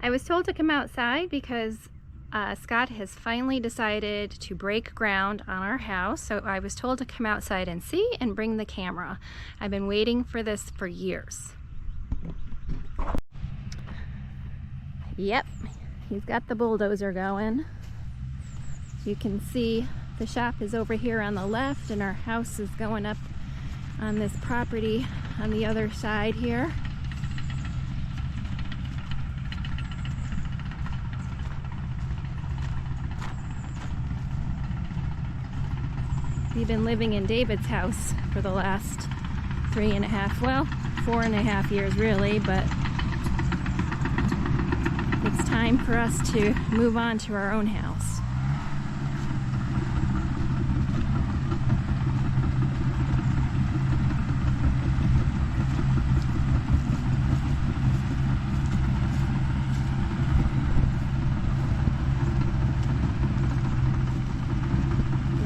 I was told to come outside because Scott has finally decided to break ground on our house, so I was told to come outside and see and bring the camera. I've been waiting for this for years. Yep, he's got the bulldozer going. You can see the shop is over here on the left and our house is going up on this property on the other side here. We've been living in David's house for the last 4.5 years really, but it's time for us to move on to our own house.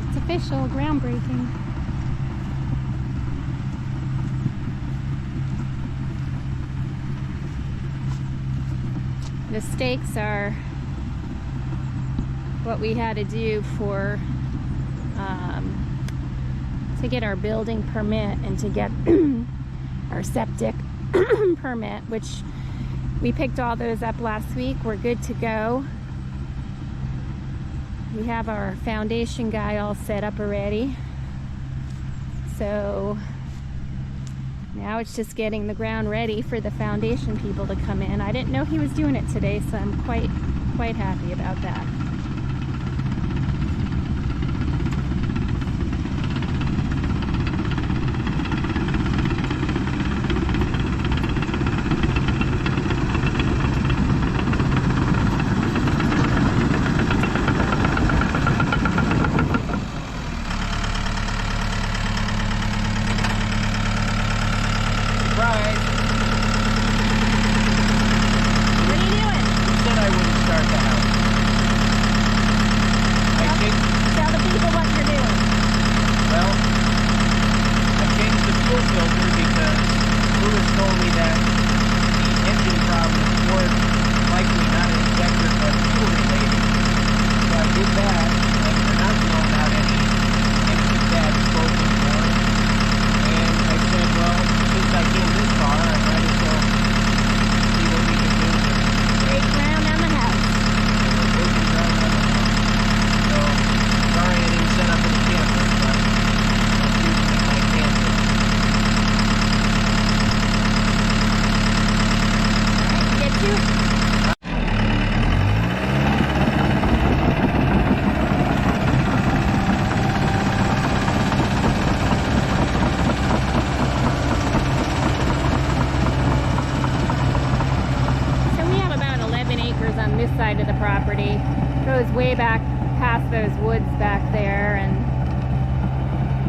It's official, groundbreaking. The stakes are what we had to do for to get our building permit and to get our septic permit, which we picked all those up last week. We're good to go. We have our foundation guy all set up already. So now it's just getting the ground ready for the foundation people to come in. I didn't know he was doing it today, so I'm quite happy about that. Side of the property goes way back past those woods back there, and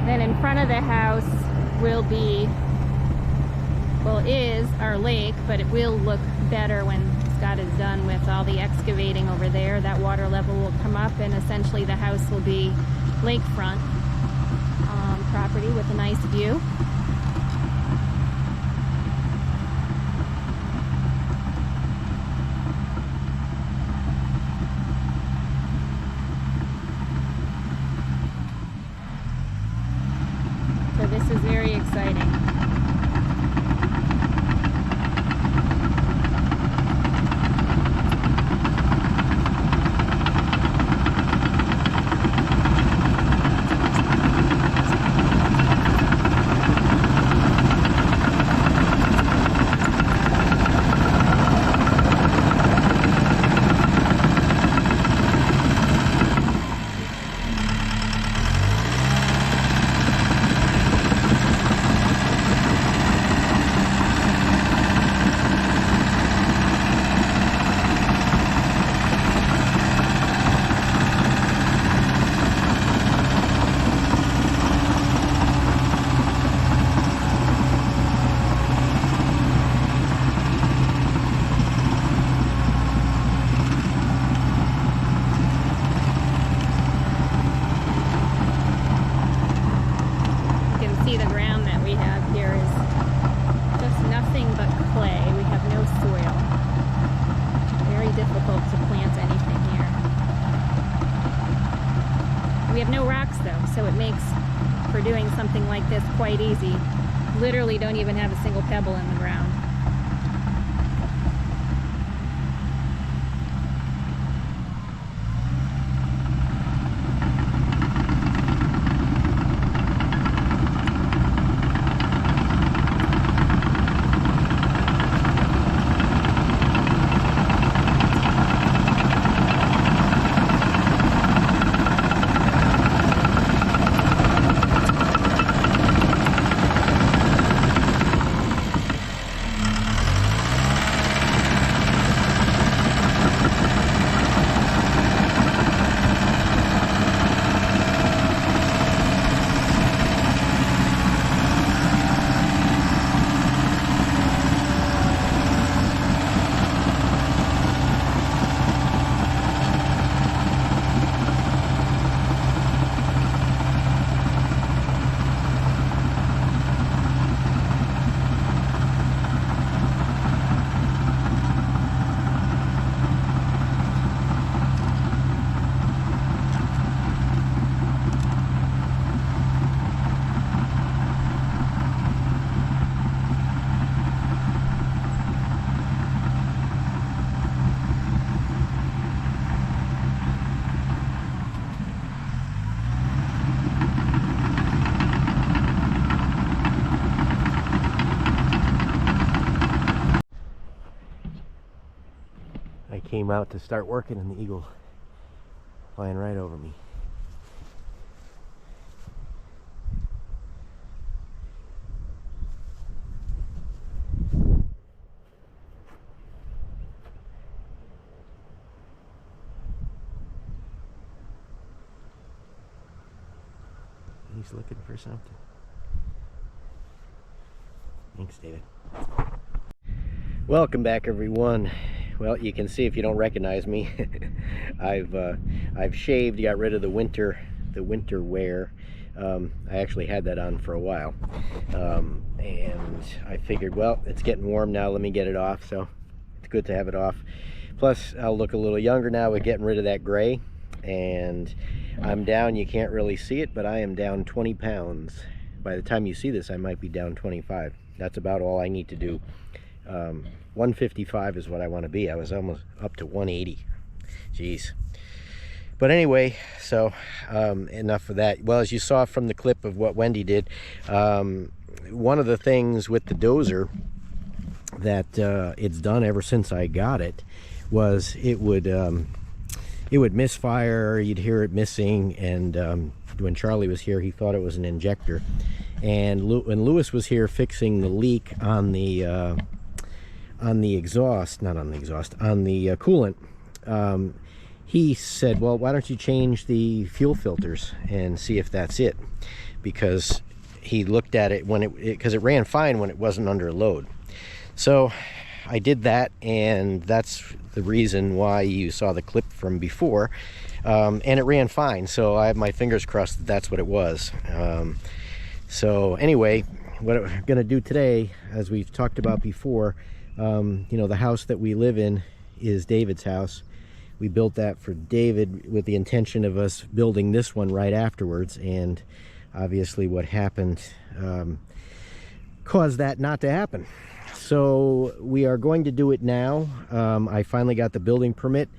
then in front of the house is our lake, but it will look better when Scott is done with all the excavating over there. That water level will come up and essentially the house will be lakefront property with a nice view. This is very exciting. so it makes for doing something like this quite easy. Literally don't even have a single pebble in the ground. I came out to start working and the eagle flying right over me. He's looking for something. Thanks, David. Welcome back, everyone. Well, you can see if you don't recognize me, I've shaved, got rid of the winter wear. I actually had that on for a while, and I figured, well, it's getting warm now, let me get it off. So it's good to have it off. Plus, I'll look a little younger now with getting rid of that gray. And I'm down, you can't really see it, but I am down 20 pounds. By the time you see this, I might be down 25. That's about all I need to do. 155 is what I want to be. I was almost up to 180. Jeez. But anyway, so enough of that. Well, as you saw from the clip of what Wendy did, one of the things with the dozer that it's done ever since I got it was it would misfire, you'd hear it missing, and when Charlie was here, he thought it was an injector. And when Lewis was here fixing the leak on the exhaust, not on the exhaust, on the coolant, he said, well, why don't you change the fuel filters and see if that's it? Because he looked at it when because it ran fine when it wasn't under load. So I did that, and that's the reason why you saw the clip from before, and it ran fine. So I have my fingers crossed that that's what it was. So anyway, what I'm gonna do today, as we've talked about before, you know, the house that we live in is David's house. We built that for David with the intention of us building this one right afterwards, and obviously what happened caused that not to happen. So we are going to do it now. I finally got the building permit,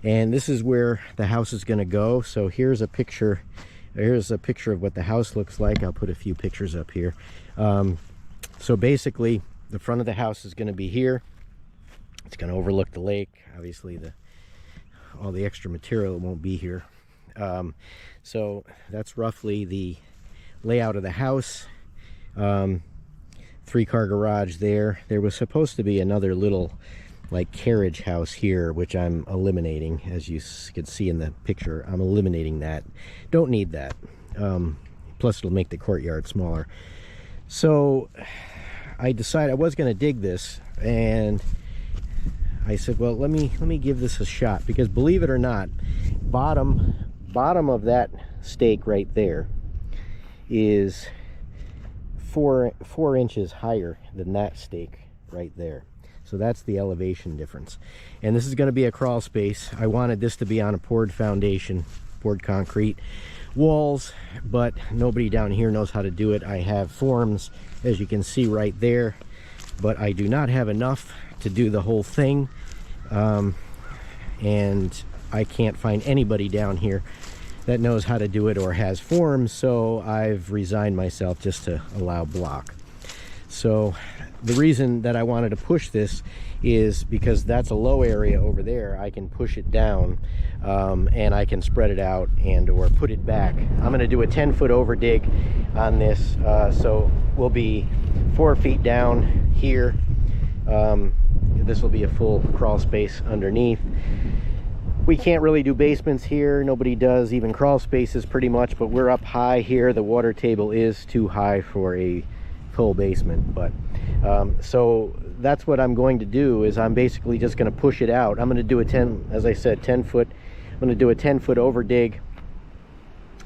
and this is where the house is going to go. So here's a picture. Here's a picture of what the house looks like. I'll put a few pictures up here. So basically, the front of the house is going to be here. It's going to overlook the lake. Obviously, all the extra material won't be here. So that's roughly the layout of the house. 3-car garage there. There was supposed to be another little like carriage house here, which I'm eliminating. As you can see in the picture, I'm eliminating that. Don't need that. Plus it'll make the courtyard smaller. So I decided I was going to dig this, and I said, well, let me give this a shot, because believe it or not, bottom of that stake right there is 4 inches higher than that stake right there. So that's the elevation difference. And this is going to be a crawl space. I wanted this to be on a poured foundation, poured concrete. walls, but nobody down here knows how to do it. I have forms, as you can see right there, but I do not have enough to do the whole thing, and I can't find anybody down here that knows how to do it or has forms, so I've resigned myself just to allow block. So the reason that I wanted to push this is because that's a low area over there. I can push it down, and I can spread it out and or put it back. I'm going to do a 10-foot over dig on this, so we'll be 4 feet down here. This will be a full crawl space underneath. We can't really do basements here. Nobody does even crawl spaces pretty much, but we're up high here. The water table is too high for a full basement, but so that's what I'm going to do. Is I'm basically just going to push it out. I'm going to do a 10, as I said, 10 foot. I'm going to do a 10-foot over dig,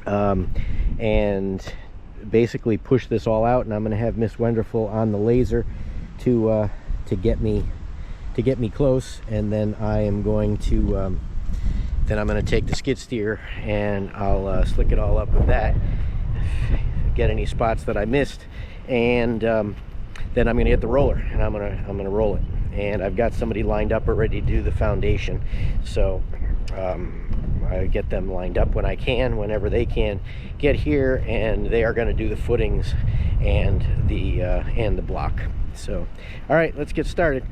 and basically push this all out. And I'm going to have Miss Wonderful on the laser to get me close, and then I am going to then I'm going to take the skid steer and I'll slick it all up with that, get any spots that I missed, and then I'm going to get the roller and I'm going to roll it. And I've got somebody lined up already to do the foundation, so I get them lined up when I can, whenever they can get here, and they are going to do the footings and the block. So all right, let's get started.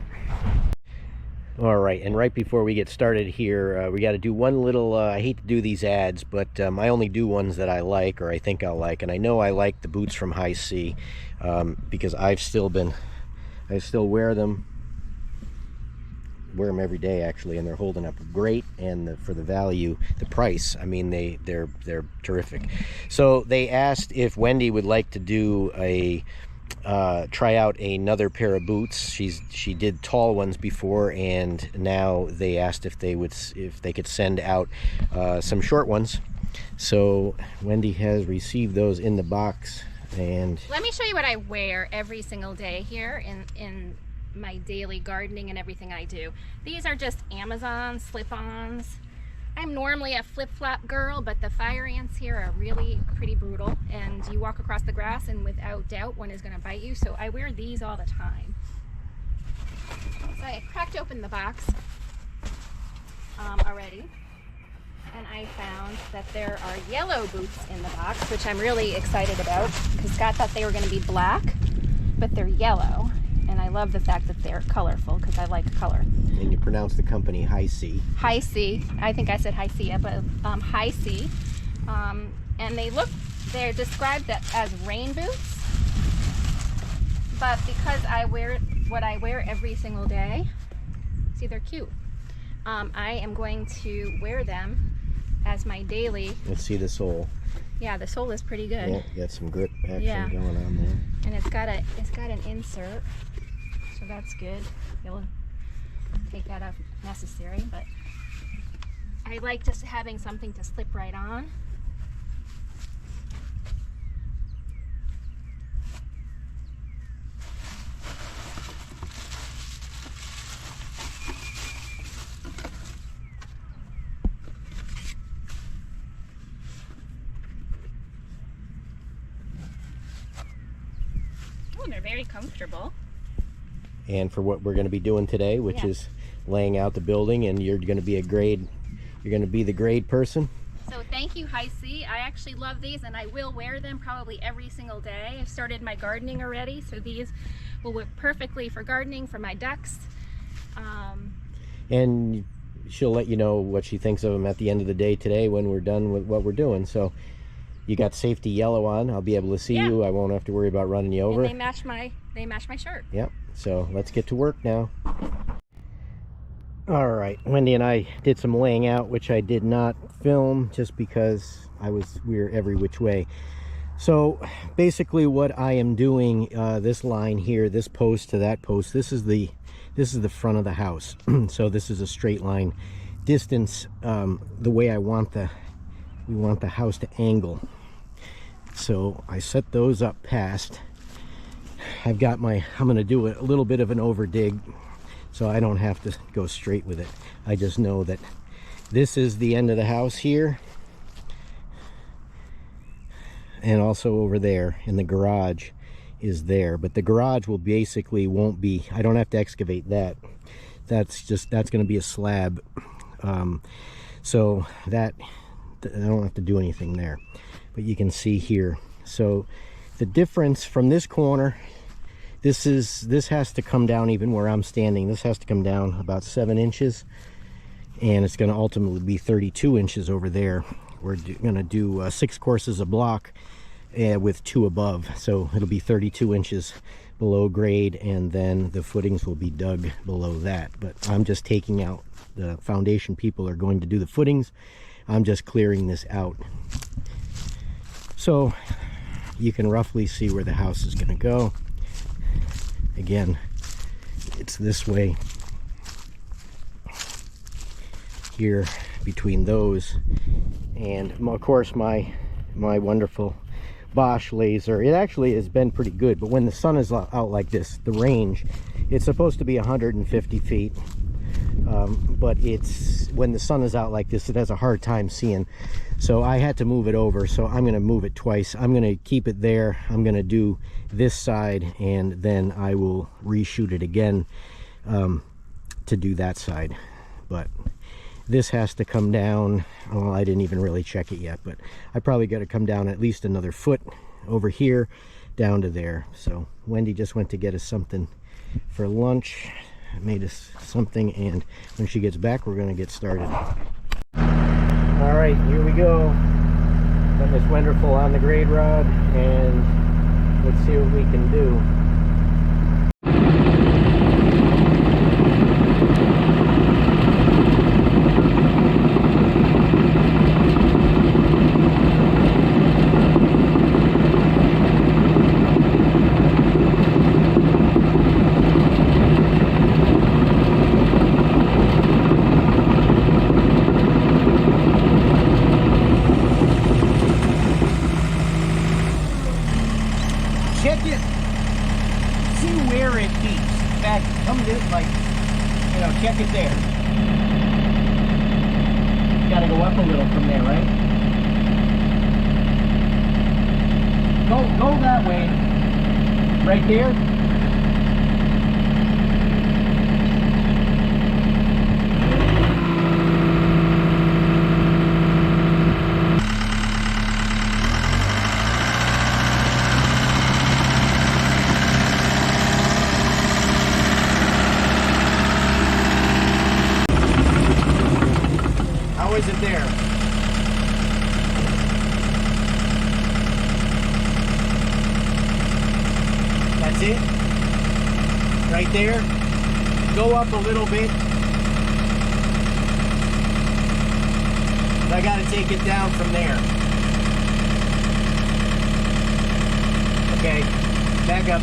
All right, and right before we get started here, we got to do one little, I hate to do these ads, but I only do ones that I like, or I think I'll like. And I know I like the boots from High C, because I still wear them every day actually, and they're holding up great. And for the value, the price, I mean, they're terrific. So they asked if Wendy would like to do a try out another pair of boots. She did tall ones before, and now they asked if they could send out some short ones. So Wendy has received those in the box, and let me show you what I wear every single day here in my daily gardening and everything I do. These are just Amazon slip-ons. I'm normally a flip-flop girl, but the fire ants here are really pretty brutal, and you walk across the grass and without doubt one is going to bite you, so I wear these all the time. So I cracked open the box already, and I found that there are yellow boots in the box, which I'm really excited about, because Scott thought they were going to be black, but they're yellow. And I love the fact that they're colorful, because I like color. And you pronounce the company High C. High C. I think I said High C, but High C. And they're described as rain boots. But because I wear what I wear every single day, see, they're cute. I am going to wear them as my daily. Let's see the sole. Yeah, the sole is pretty good. Yeah, got some grip action going on there. And it's got an insert, so that's good. You'll take that up if necessary, but I like just having something to slip right on. They're very comfortable. And for what we're going to be doing today, which is laying out the building, and you're going to be the grade person. So thank you, High C. I actually love these, and I will wear them probably every single day. I've started my gardening already, so these will work perfectly for gardening for my ducks. And she'll let you know what she thinks of them at the end of the day today when we're done with what we're doing. So you got safety yellow on. I'll be able to see you. I won't have to worry about running you over. And they match my shirt. Yep. So let's get to work now. All right, Wendy and I did some laying out, which I did not film just because we were every which way. So basically what I am doing, this line here, this post to that post, this is the front of the house. So this is a straight line distance, the way we want the house to angle. So I set those up past. I'm going to do a little bit of an over dig, so I don't have to go straight with it. I just know that this is the end of the house here. and also over there, and the garage is there. But the garage will basically won't be, I don't have to excavate that. That's going to be a slab. So that, I don't have to do anything there. But you can see here. So the difference from this corner, this has to come down, even where I'm standing, this has to come down about 7 inches. And it's going to ultimately be 32 inches over there. We're going to do 6 courses of block with 2 above. So it'll be 32 inches below grade, and then the footings will be dug below that. But I'm just taking out, the foundation people are going to do the footings. I'm just clearing this out. So you can roughly see where the house is going to go. Again, it's this way here between those, and of course my wonderful Bosch laser. It actually has been pretty good, but when the sun is out like this, the range, it's supposed to be 150 feet, but it's, when the sun is out like this, it has a hard time seeing. So I had to move it over, so I'm going to move it twice. I'm going to keep it there. I'm going to do this side, and then I will reshoot it again to do that side. But this has to come down. Well, I didn't even really check it yet, but I probably got to come down at least another foot over here down to there. So Wendy just went to get us something for lunch, made us something, and when she gets back, we're going to get started. All right, here we go. Got this wonderful on the grade rod, and let's see what we can do. Check it, see where it beats. In fact, come this, like, you know, check it there. Gotta go up a little from there, right? Go that way. Right there. How is it there? That's it? Right there? Go up a little bit. I gotta take it down from there. Okay, back up.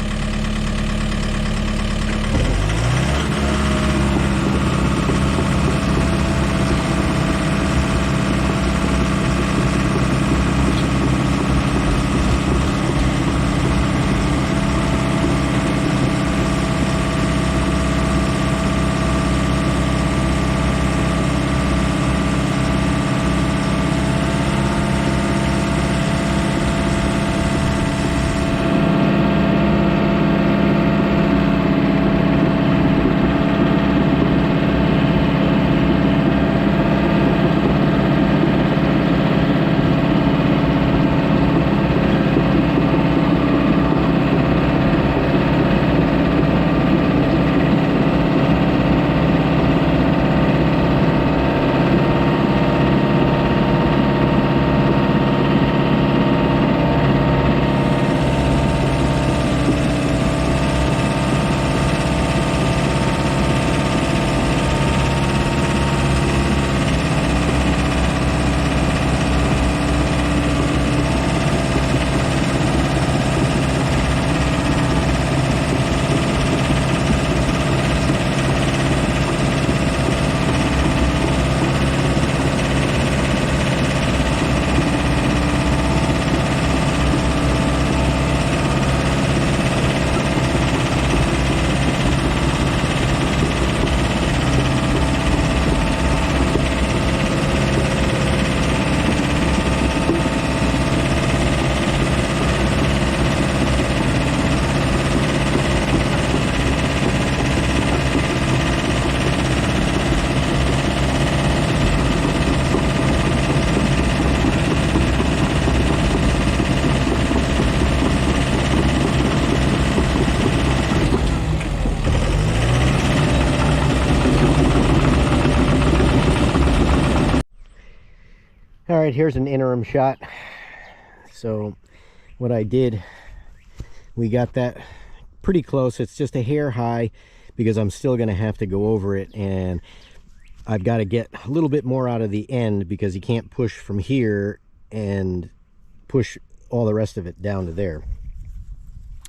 All right, here's an interim shot. So what I did, we got that pretty close. It's just a hair high because I'm still going to have to go over it, and I've got to get a little bit more out of the end because you can't push from here and push all the rest of it down to there.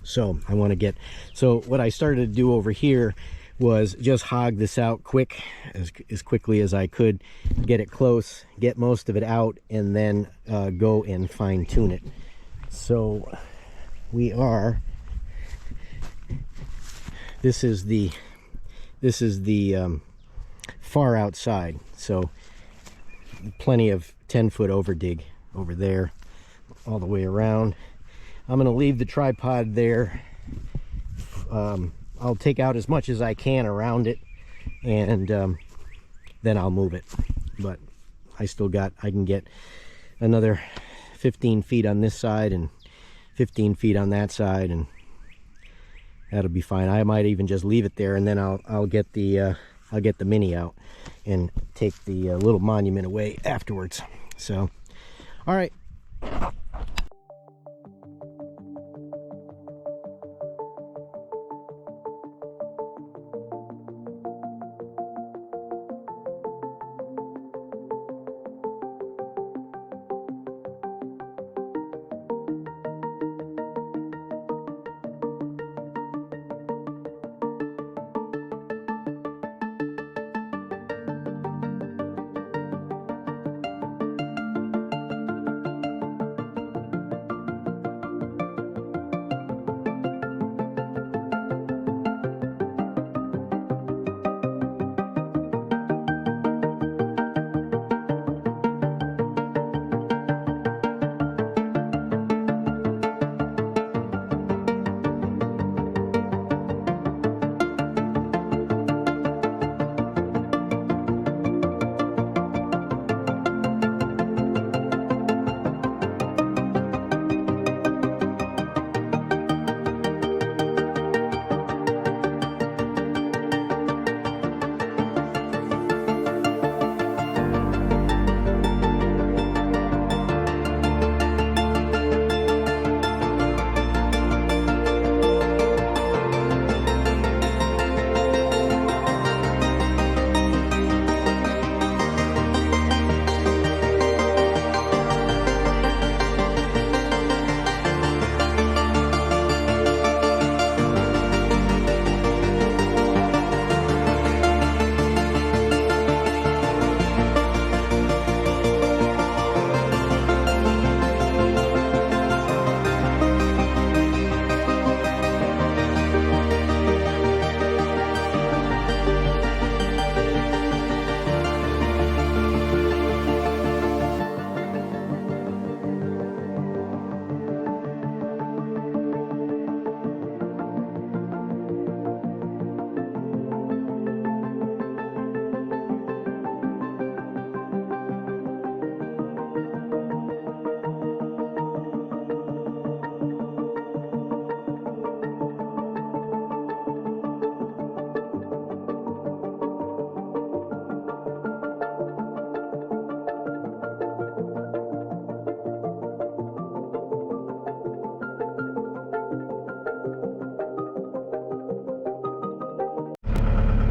So I want to get, so what I started to do over here was just hog this out quick, as quickly as I could, get it close, get most of it out, and then go and fine tune it. So we are, this is the far outside, so plenty of 10-foot over dig over there all the way around. I'm going to leave the tripod there. I'll take out as much as I can around it, and then I'll move it. But I can get another 15 feet on this side and 15 feet on that side, and that'll be fine. I might even just leave it there, and then I'll get the mini out and take the little monument away afterwards. So, all right.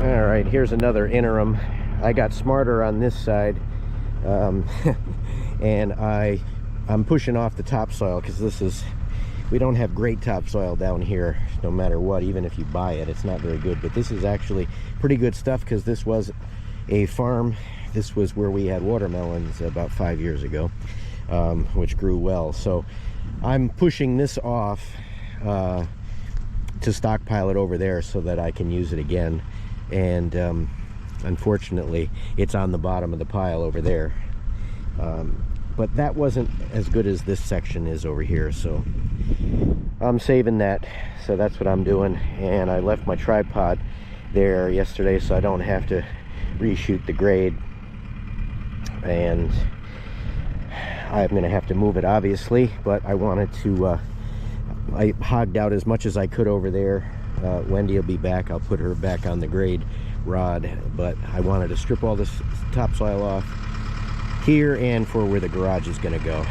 All right, here's another interim. I got smarter on this side, and I'm pushing off the topsoil because we don't have great topsoil down here, no matter what. Even if you buy it, it's not very good. But this is actually pretty good stuff because this was a farm. This was where we had watermelons about 5 years ago, which grew well. So I'm pushing this off to stockpile it over there so that I can use it again. And unfortunately it's on the bottom of the pile over there, but that wasn't as good as this section is over here, so I'm saving that. So that's what I'm doing, and I left my tripod there yesterday so I don't have to reshoot the grade, and I'm gonna have to move it obviously, but I wanted to I hogged out as much as I could over there. Wendy will be back. I'll put her back on the grade rod, but I wanted to strip all this topsoil off, here and for where the garage is going to go.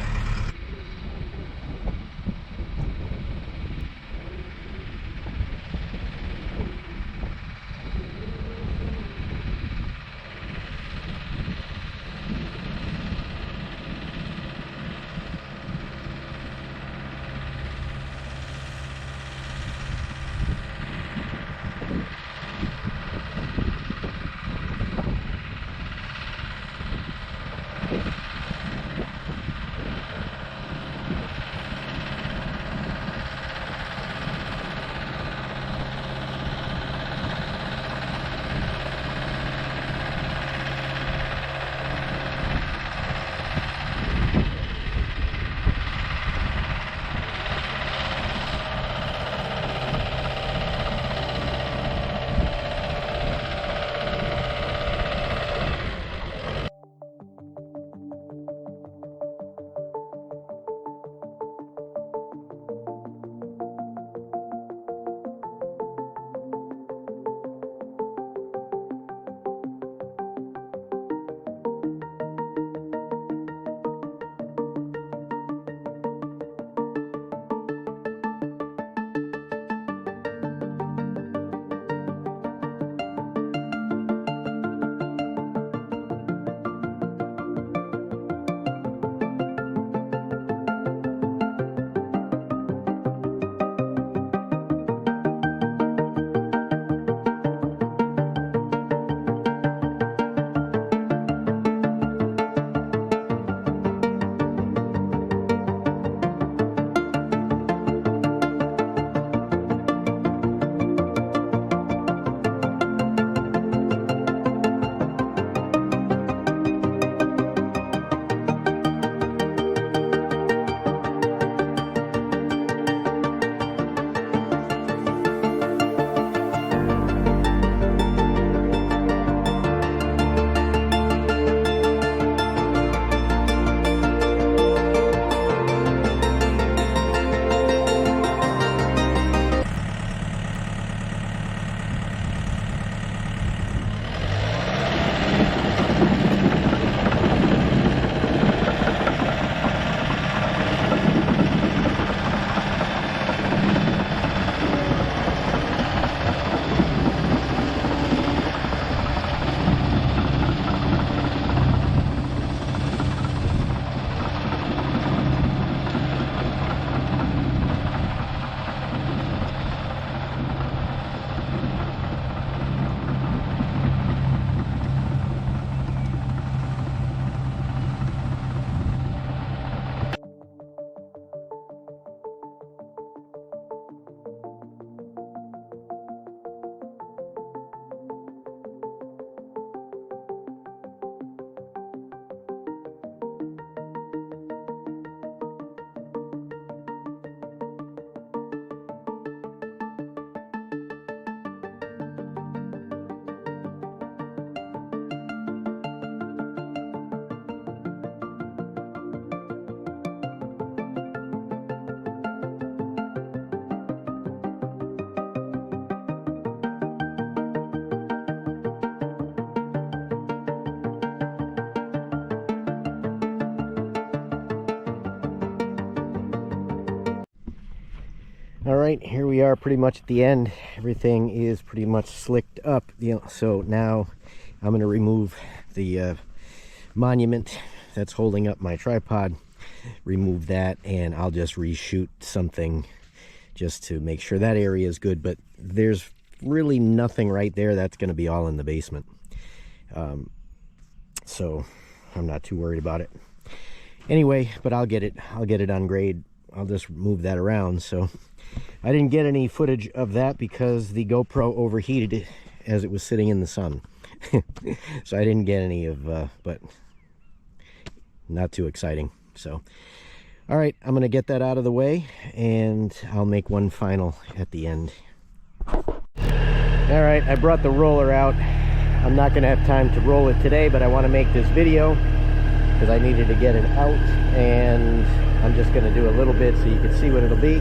All right, here we are pretty much at the end. Everything is pretty much slicked up, so now I'm going to remove the monument that's holding up my tripod, remove that, and I'll just reshoot something just to make sure that area is good. But there's really nothing right there. That's going to be all in the basement, so I'm not too worried about it anyway. But I'll get it on grade. I'll just move that around. So I didn't get any footage of that because the GoPro overheated as it was sitting in the sun. So I didn't get any of, but not too exciting. So, all right, I'm going to get that out of the way and I'll make one final at the end. All right, I brought the roller out. I'm not going to have time to roll it today, but I want to make this video because I needed to get it out, and I'm just going to do a little bit so you can see what it'll be.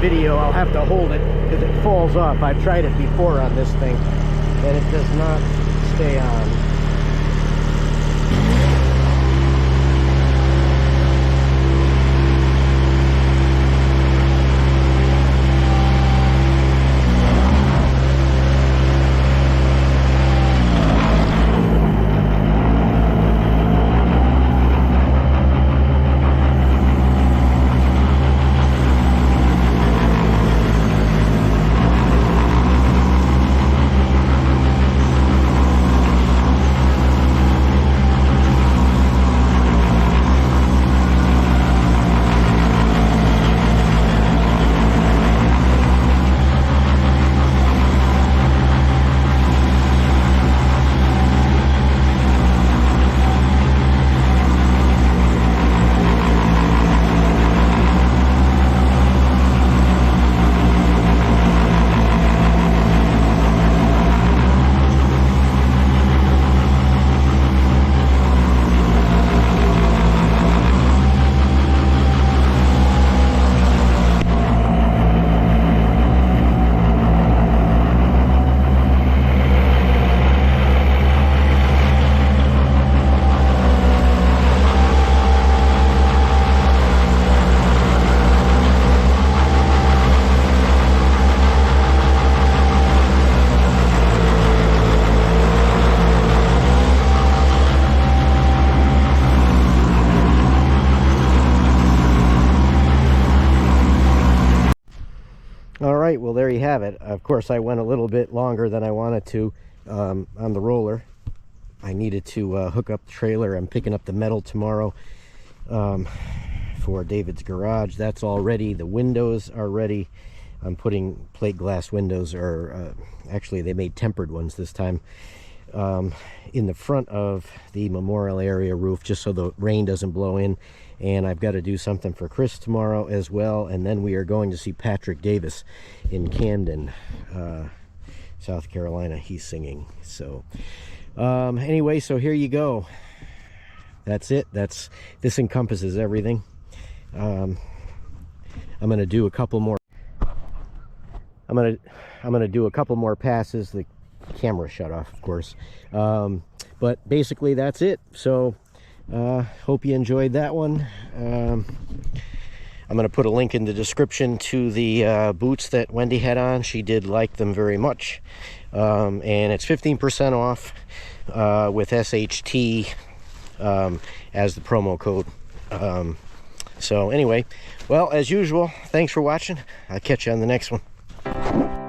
video, I'll have to hold it because it falls off. I've tried it before on this thing, and it does not stay on. All right, well, there you have it. Of course, I went a little bit longer than I wanted to on the roller. I needed to hook up the trailer. I'm picking up the metal tomorrow for David's garage. That's all ready. The windows are ready. I'm putting plate glass windows, or actually they made tempered ones this time, in the front of the memorial area roof, just so the rain doesn't blow in. And I've got to do something for Chris tomorrow as well, and then we are going to see Patrick Davis in Camden, South Carolina. He's singing. So anyway, so here you go. That's it. This encompasses everything. I'm gonna do a couple more. I'm gonna do a couple more passes. The camera shut off, of course, but basically that's it. So hope you enjoyed that one. I'm going to put a link in the description to the boots that Wendy had on. She did like them very much, and it's 15% off with SHT as the promo code. So anyway, well, as usual, thanks for watching. I'll catch you on the next one.